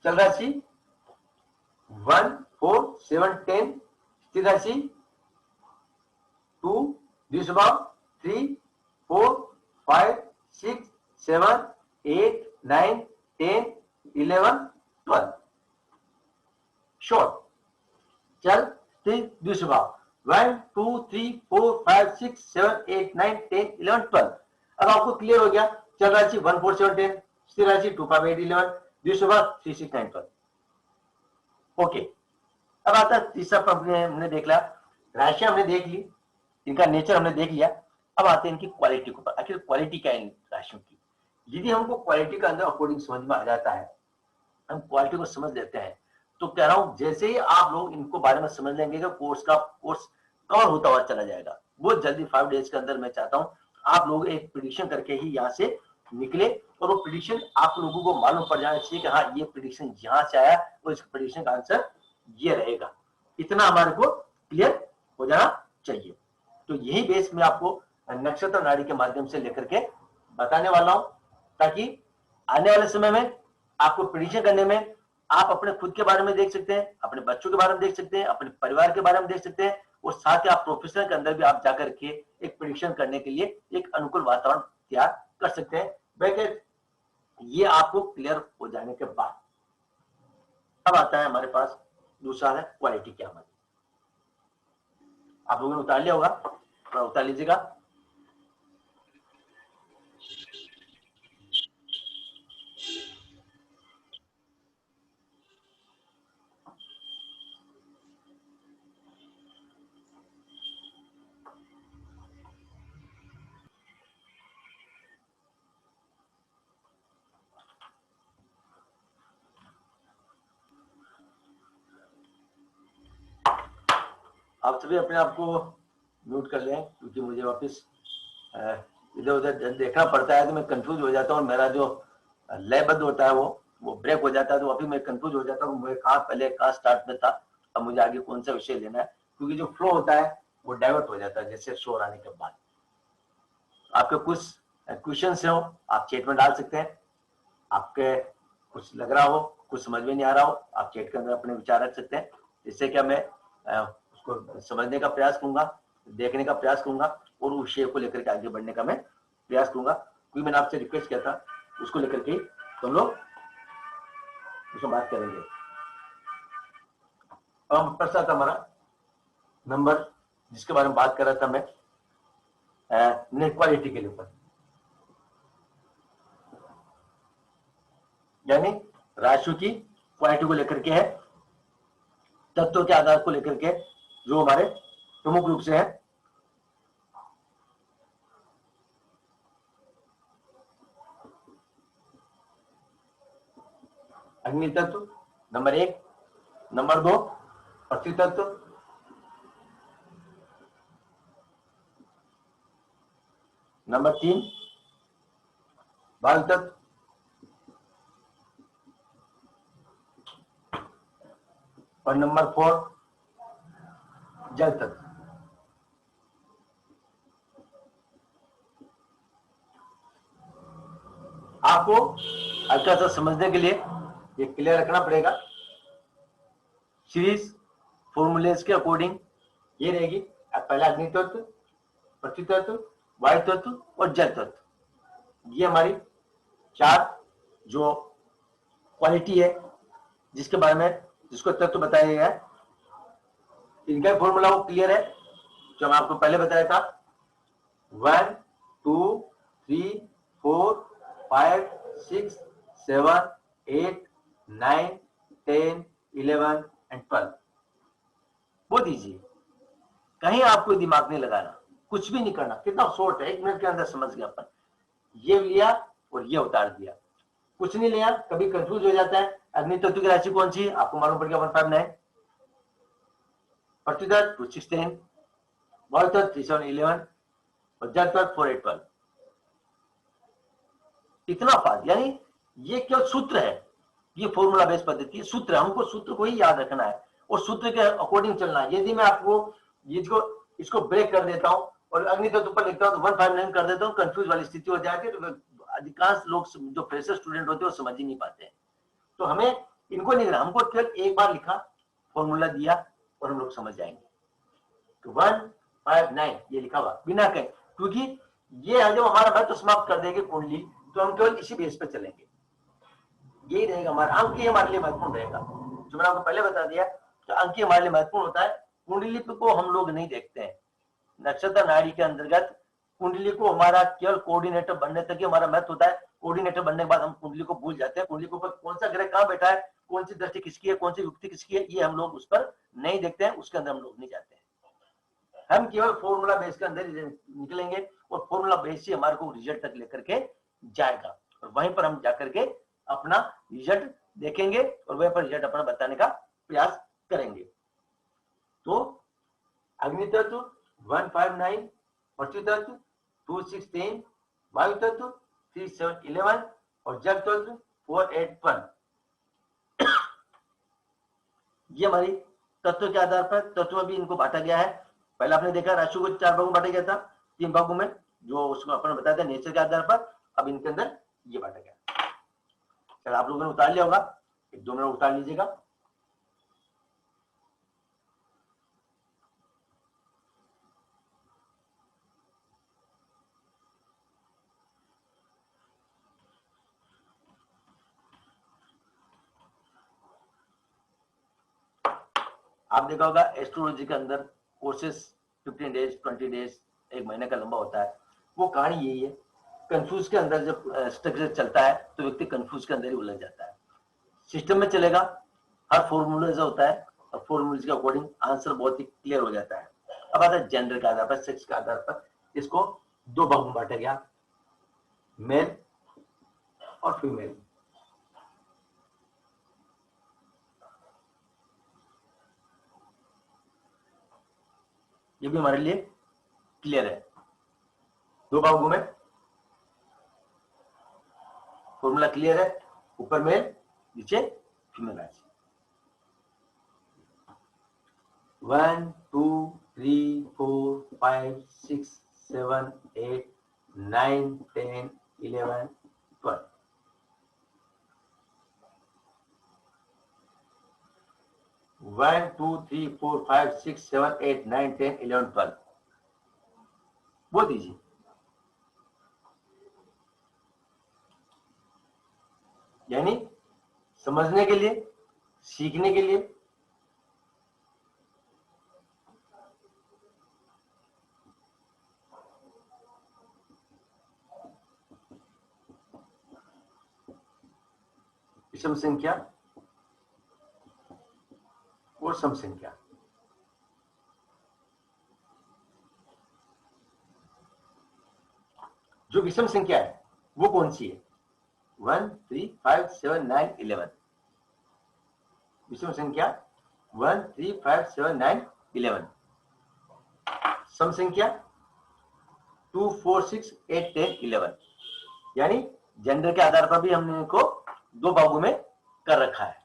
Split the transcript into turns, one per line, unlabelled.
चल राशि 1 4 7 10, स्थिर राशि 2 द्विस्वभाव 3 4 5 6 7 8 9 10 11 12। शॉर्ट चल स्थिर द्विस्वभाव 1 2 3 4 5 6 7 8 9 10 11 12। अब आपको क्लियर हो गया। चल राशि 1 4 7 10, स्थिर राशि 2 5 8 11, द्विस्वभाव 3 6 9 12। ओके, अब आता है तीसरा हमने देख लिया, राशियां हमने देख ली, इनका नेचर हमने देख लिया। अब आते हैं इनकी क्वालिटी के ऊपर। आखिर क्वालिटी क्या है इन राशियों की। यदि हमको क्वालिटी का अंदर अकॉर्डिंग समझ में आ जाता है, हम क्वालिटी को समझ लेते हैं, तो कह रहा हूं जैसे ही आप लोग इनको बारे में समझ लेंगे कि कोर्स कवर होता हुआ चला जाएगा। बहुत जल्दी 5 डेज के अंदर मैं चाहता हूं आप लोग एक प्रिडिक्शन करके ही यहाँ से निकले, और वो प्रिडिक्शन आप लोगों को मालूम पड़ जाना चाहिए कि हाँ ये प्रिडिक्शन यहाँ से आया और इस प्रिडिक्शन का आंसर ये रहेगा। इतना हमारे को क्लियर हो जाना चाहिए। तो यही बेस में आपको नक्षत्र नाड़ी के माध्यम से लेकर के बताने वाला हूं, ताकि आने वाले समय में आपको प्रिडिक्शन करने में आप अपने खुद के बारे में देख सकते हैं, अपने बच्चों के बारे में देख सकते हैं, अपने परिवार के बारे में देख सकते हैं, और साथ ही आप प्रोफेशनल के अंदर भी आप जाकर के एक प्रिडिक्शन करने के लिए एक अनुकूल वातावरण तैयार कर सकते हैं। बगैर ये आपको क्लियर हो जाने के बाद अब आता है हमारे पास दूसरा है क्वालिटी क्या हमारी। आप लोगों ने उतार लिया होगा, थोड़ा उतार लीजिएगा। आप सभी अपने आप को म्यूट कर लें, क्योंकि मुझे वापस इधर उधर देखना पड़ता है, तो मैं कंफ्यूज हो जाता हूँ। मेरा जो लयबद्ध होता है वो ब्रेक हो जाता है, तो अभी मैं कंफ्यूज हो जाता हूँ मुझे कहाँ पहले कहाँ स्टार्ट में था, अब मुझे आगे कौन सा विषय लेना है, क्योंकि जो फ्लो होता है वो डाइवर्ट हो जाता है जैसे शोर आने के बाद। आपके कुछ क्वेश्चन हो आप चैट में डाल सकते हैं। आपके कुछ लग रहा हो, कुछ समझ में नहीं आ रहा हो, आप चैट के अंदर अपने विचार रख सकते हैं। इससे क्या मैं उसको समझने का प्रयास करूंगा, देखने का प्रयास करूंगा, और उस विषय को लेकर के आगे बढ़ने का मैं प्रयास करूंगा। क्योंकि मैंने आपसे रिक्वेस्ट किया था उसको लेकर के तुम लोग उसमें बात करेंगे। अब प्रश्न था हमारा नंबर, जिसके बारे में बात कर रहा था मैं, नेट क्वालिटी के ऊपर, यानी राशियों की क्वालिटी को लेकर के है, तत्वों के आधार को लेकर के जो हमारे प्रमुख रूप से है। अग्नि तत्व नंबर 1, नंबर 2 पृथ्वी तत्व, नंबर 3 वायु तत्व, और नंबर 4 जल तत्व। आपको अच्छा सा समझने के लिए ये क्लियर रखना पड़ेगा। सीरीज फॉर्मूलेस के अकॉर्डिंग ये रहेगी। पहला अग्नि तत्व, पृथ्वी तत्व, वायु तत्व और जल तत्व। ये हमारी 4 जो क्वालिटी है जिसके बारे में, जिसको तत्व बताया गया है, इनका फॉर्मूला वो क्लियर है जो मैं आपको पहले बताया था। 1 2 3 4 5 6 7 8 9 10 11 एंड 12। बहुत इजी, कहीं आपको दिमाग नहीं लगाना, कुछ भी नहीं करना, कितना शॉर्ट है, 1 मिनट के अंदर समझ गया अपन। ये लिया और ये उतार दिया, कुछ नहीं लिया। कभी कंफ्यूज हो जाता है। अग्नि तत्व की राशि कौन सी है आपको मालूम पड़ गया, 159, पृथ्वी तत्व 216, वायु तत्व 3711 और जल तत्व 4812। इतना फास्ट, यानी ये केवल सूत्र है, ये फॉर्मूला बेस्ड पद्धति सूत्र है, हमको सूत्र को ही याद रखना है और सूत्र के अकॉर्डिंग चलना है। यदि मैं आपको इसको ब्रेक कर देता हूं और अग्नि तत्व पर लिखता हूं तो 159 कर देता हूं, कंफ्यूज वाली स्थिति हो जाती है। तो अधिकांश लोग जो फ्रेशर स्टूडेंट होते हैं वो समझ ही नहीं पाते हैं। तो हमें इनको नहीं करना, हमको केवल एक बार लिखा, फॉर्मूला दिया और हम लोग समझ जाएंगे। तो 159 ये लिखा हुआ बिना कहे, क्योंकि ये जब हमारा मैथ तो समाप्त कर देंगे कुंडली, तो हम केवल इसी बेस पे चलेंगे, यही रहेगा हमारा अंक, ही हमारे लिए महत्वपूर्ण रहेगा। जो मैंने आपको पहले बता दिया, तो अंक ही हमारे लिए महत्वपूर्ण होता है। कुंडली को हम लोग नहीं देखते हैं। नक्षत्र नाड़ी के अंतर्गत कुंडली को हमारा केवल कोऑर्डिनेटर बनने तक ही हमारा महत्व होता है। कोऑर्डिनेटर बनने के बाद हम कुंडली को भूल जाते हैं। कुंडली के ऊपर कौन सा ग्रह कहाँ बैठा है, कौन सी दृष्टि किसकी है, कौन सी युक्ति किसकी है, ये हम लोग उस पर नहीं देखते हैं, उसके अंदर हम लोग नहीं जाते हैं। हम केवल फॉर्मूला बेस के अंदर निकलेंगे और फॉर्मूला बेस से हमारे को रिजल्ट तक लेकर के जाएगा, और वहीं पर हम जाकर के अपना रिजल्ट देखेंगे और वहीं पर रिजल्ट अपना बताने का प्रयास करेंगे। तो अग्नि तत्व 159, पृथ्वी तत्व 2610, वायु तत्व 3711 और जल तत्व 481। ये हमारी तत्व के आधार पर तत्व भी इनको बांटा गया है। पहले आपने देखा राशि को 4 भागों में बांटा गया था, 3 भागों में, जो उसको अपन बताया था नेचर के आधार पर। अब इनके अंदर ये बांटा गया। चलो आप लोगों ने उतार लिया होगा, 1-2 मिनट उतार लीजिएगा। आप देखा होगा एस्ट्रोलॉजी के अंदर कोर्सेस 15 डेज 20 डेज 1 महीने का लंबा होता है। वो कहानी यही है, कंफ्यूज के अंदर जब स्ट्रक्चर चलता है तो व्यक्ति कंफ्यूज के अंदर ही उलझ जाता है। सिस्टम में चलेगा, हर फॉर्मूला जो होता है और फॉर्मूले के अकॉर्डिंग आंसर बहुत ही क्लियर हो जाता है। अब आता है जेंडर के आधार पर, सेक्स के आधार पर, इसको 2 भागों में बांटा गया, मेल और फीमेल। ये भी हमारे लिए क्लियर है। 2 भागों में फॉर्मूला क्लियर है, ऊपर मेल नीचे फीमेल राशि। 1 2 3 4 5 6 7 8 9 10 11 12। वन 2 3 4 5 6 7 8 9 10 11 12 वो दीजिए। यानी समझने के लिए, सीखने के लिए विषम संख्या और सम संख्या। जो विषम संख्या है वो कौन सी है? 1 3 5 7 9 11। विषम संख्या 1 3 5 7 9 11। सम संख्या 2 4 6 8 10 11। यानी जेंडर के आधार पर भी हमने इनको 2 भागों में कर रखा है।